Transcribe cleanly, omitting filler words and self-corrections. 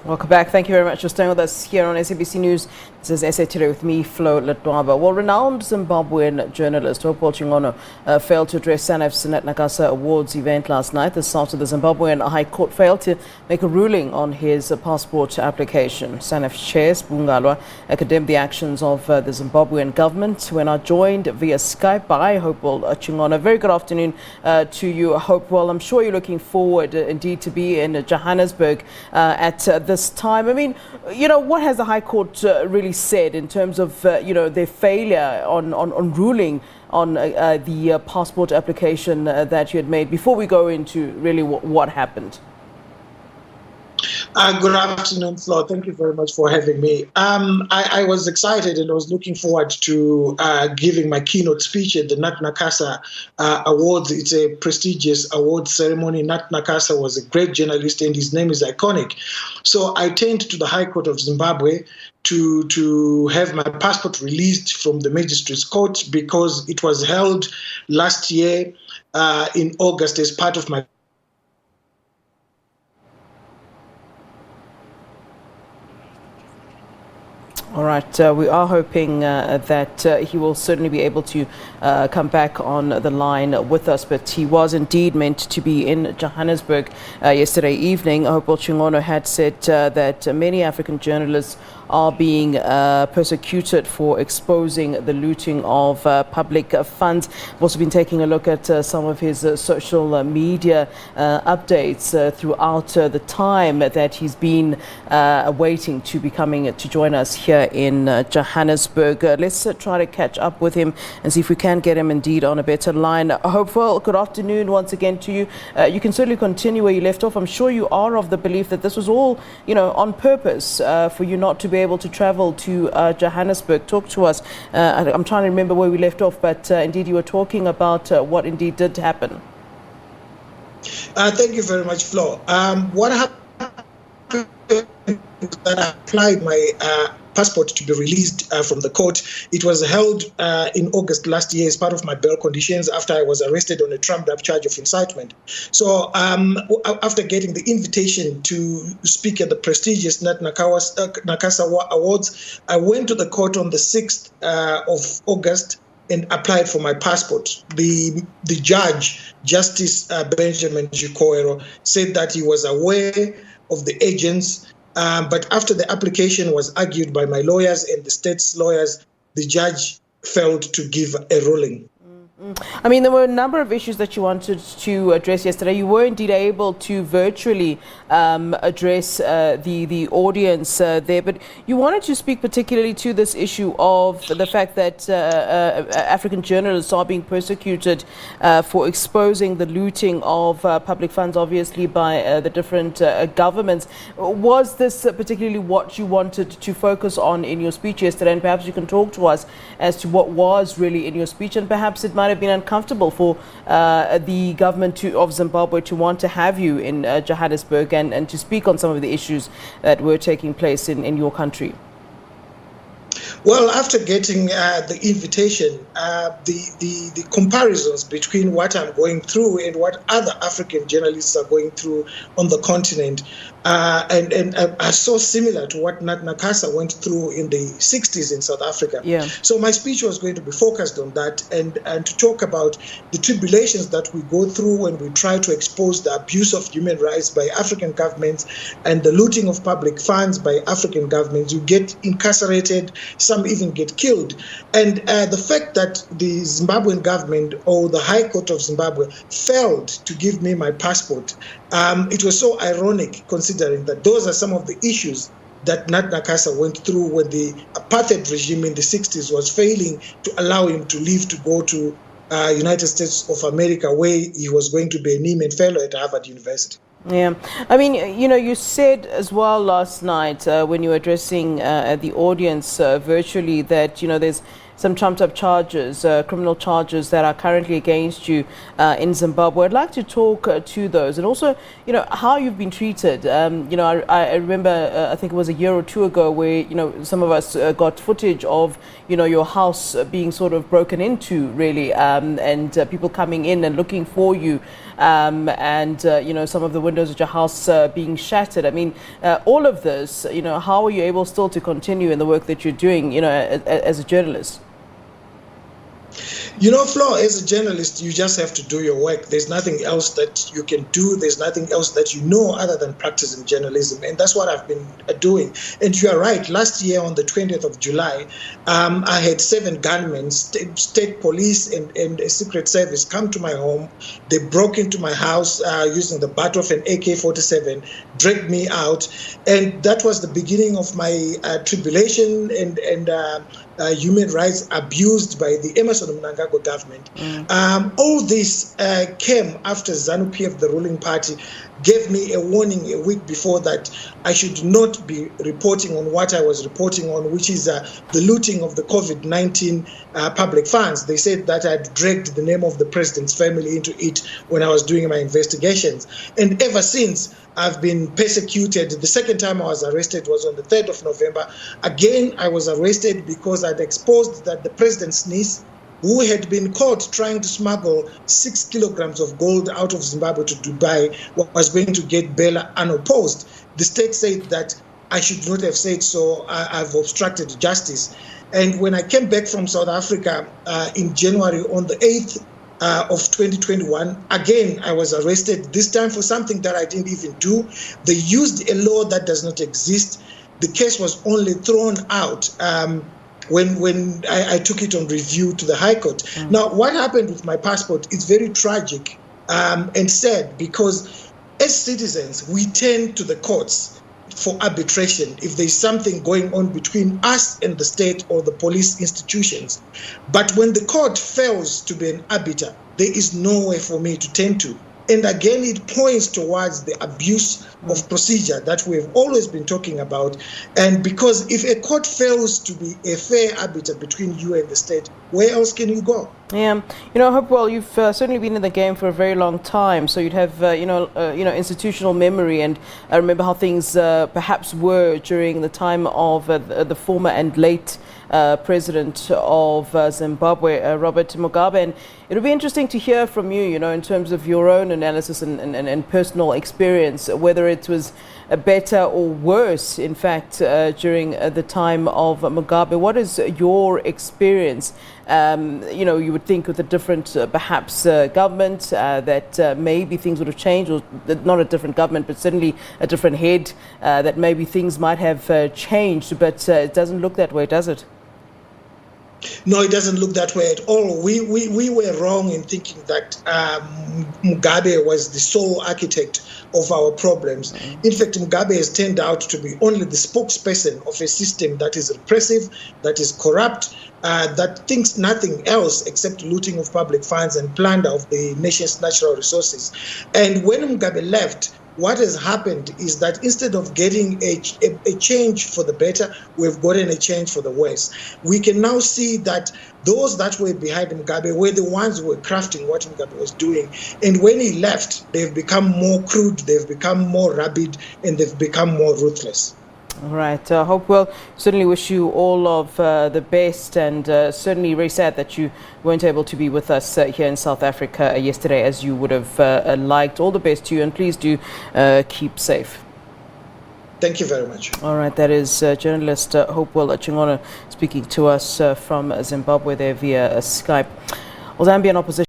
Welcome back. Thank you very much for staying with us here on SABC News. This is SA Today with me, Flo Latwaba. Well, renowned Zimbabwean journalist Hopewell Chinono failed to address SANEF's Nakasa Awards event last night. This after the Zimbabwean High Court failed to make a ruling on his passport application. SANEF chair Sbu Ngalwa condemned the actions of the Zimbabwean government. We're now joined via Skype by Hopewell Chinono. Very good afternoon to you, Hopewell. I'm sure you're looking forward indeed to be in Johannesburg at this time. I mean, what has the High Court really said in terms of, their failure on ruling on the passport application that you had made, before we go into really what happened? Good afternoon, Flo. Thank you very much for having me. I was excited and I was looking forward to giving my keynote speech at the Nakasa Awards. It's a prestigious awards ceremony. Nakasa was a great journalist and his name is iconic. So I turned to the High Court of Zimbabwe to have my passport released from the Magistrates Court because it was held last year in August as part of my All right, we are hoping that he will certainly be able to come back on the line with us, but he was indeed meant to be in Johannesburg yesterday evening. Hopewell Chinono had said that many African journalists are being persecuted for exposing the looting of public funds. I've also been taking a look at some of his social media updates throughout the time that he's been waiting to be coming to join us here in Johannesburg. Let's try to catch up with him and see if we can get him indeed on a better line. Hopewell, good afternoon once again to you. You can certainly continue where you left off. I'm sure you are of the belief that this was all, on purpose for you not to be able to travel to Johannesburg. Talk to us. I'm trying to remember where we left off, but indeed you were talking about what indeed did happen. Thank you very much, Flo. What happened is that I applied my passport to be released from the court. It was held in August last year as part of my bail conditions after I was arrested on a trumped-up charge of incitement. So after getting the invitation to speak at the prestigious Nakasa Awards, I went to the court on the 6th of August and applied for my passport. The judge, Justice Benjamin Jikoero, said that he was aware of the agents, but after the application was argued by my lawyers and the state's lawyers, the judge failed to give a ruling. I mean, there were a number of issues that you wanted to address yesterday. You were indeed able to virtually address the audience there, but you wanted to speak particularly to this issue of the fact that African journalists are being persecuted for exposing the looting of public funds, obviously, by the different governments. Was this particularly what you wanted to focus on in your speech yesterday? And perhaps you can talk to us as to what was really in your speech, and perhaps it might have been uncomfortable for the government of Zimbabwe to want to have you in Johannesburg and to speak on some of the issues that were taking place in your country. Well, after getting the invitation, the comparisons between what I'm going through and what other African journalists are going through on the continent and are so similar to what Nakasa went through in the 60s in South Africa. Yeah. So my speech was going to be focused on that and to talk about the tribulations that we go through when we try to expose the abuse of human rights by African governments and the looting of public funds by African governments. You get incarcerated, some even get killed. And the fact that the Zimbabwean government or the High Court of Zimbabwe failed to give me my passport, it was so ironic considering that those are some of the issues that Nakasa went through when the apartheid regime in the 60s was failing to allow him to leave to go to United States of America, where he was going to be a Nieman Fellow at Harvard University. Yeah, I mean, you said as well last night when you were addressing the audience virtually that, there's some trumped-up charges, criminal charges that are currently against you in Zimbabwe. I'd like to talk to those, and also, how you've been treated. I remember, I think it was a year or two ago, where some of us got footage of your house being sort of broken into, really, and people coming in and looking for you, and some of the windows of your house being shattered. I mean, all of this, how are you able still to continue in the work that you're doing, as a journalist? Flo, as a journalist, you just have to do your work. There's nothing else that you can do. There's nothing else that you know other than practicing journalism. And that's what I've been doing. And you are right. Last year on the 20th of July, I had 7 gunmen, state police and a secret service come to my home. They broke into my house using the butt of an AK-47, dragged me out. And that was the beginning of my tribulation and human rights abused by the Emerson Mnangagwa government. All this came after ZANU-PF, the ruling party, gave me a warning a week before that I should not be reporting on what I was reporting on, which is the looting of the COVID-19 public funds. They said that I'd dragged the name of the president's family into it when I was doing my investigations. And ever since, I've been persecuted. The second time I was arrested was on the 3rd of November. Again, I was arrested because I'd exposed that the president's niece, who had been caught trying to smuggle 6 kilograms of gold out of Zimbabwe to Dubai, was going to get bail unopposed. The state said that I should not have said so. I've obstructed justice. And when I came back from South Africa in January on the 8th, of 2021, again, I was arrested, this time for something that I didn't even do. They used a law that does not exist. The case was only thrown out when I took it on review to the High Court. Now, what happened with my passport is very tragic and sad, because as citizens, we turn to the courts for arbitration if there's something going on between us and the state or the police institutions. But when the court fails to be an arbiter, there is nowhere for me to turn to. And again, it points towards the abuse of procedure that we've always been talking about. And because if a court fails to be a fair arbiter between you and the state, where else can you go? Yeah, Hopewell, you've certainly been in the game for a very long time, so you'd have, institutional memory, and I remember how things perhaps were during the time of the former and late president of Zimbabwe, Robert Mugabe. And it would be interesting to hear from you, in terms of your own analysis and personal experience, whether it was better or worse, in fact, during the time of Mugabe. What is your experience? You would think with a different, perhaps, government, that maybe things would have changed, or not a different government, but certainly a different head, that maybe things might have changed, but it doesn't look that way, does it? No, it doesn't look that way at all. We were wrong in thinking that Mugabe was the sole architect of our problems. In fact, Mugabe has turned out to be only the spokesperson of a system that is repressive, that is corrupt, that thinks nothing else except looting of public funds and plunder of the nation's natural resources. And when Mugabe left, what has happened is that instead of getting a change for the better, we've gotten a change for the worse. We can now see that those that were behind Mugabe were the ones who were crafting what Mugabe was doing. And when he left, they've become more crude, they've become more rabid, and they've become more ruthless. All right. Hopewell, certainly wish you all of the best, and certainly very sad that you weren't able to be with us here in South Africa yesterday as you would have liked. All the best to you, and please do keep safe. Thank you very much. All right. That is journalist Hopewell Chinono speaking to us from Zimbabwe there via Skype. Well, Zambian opposition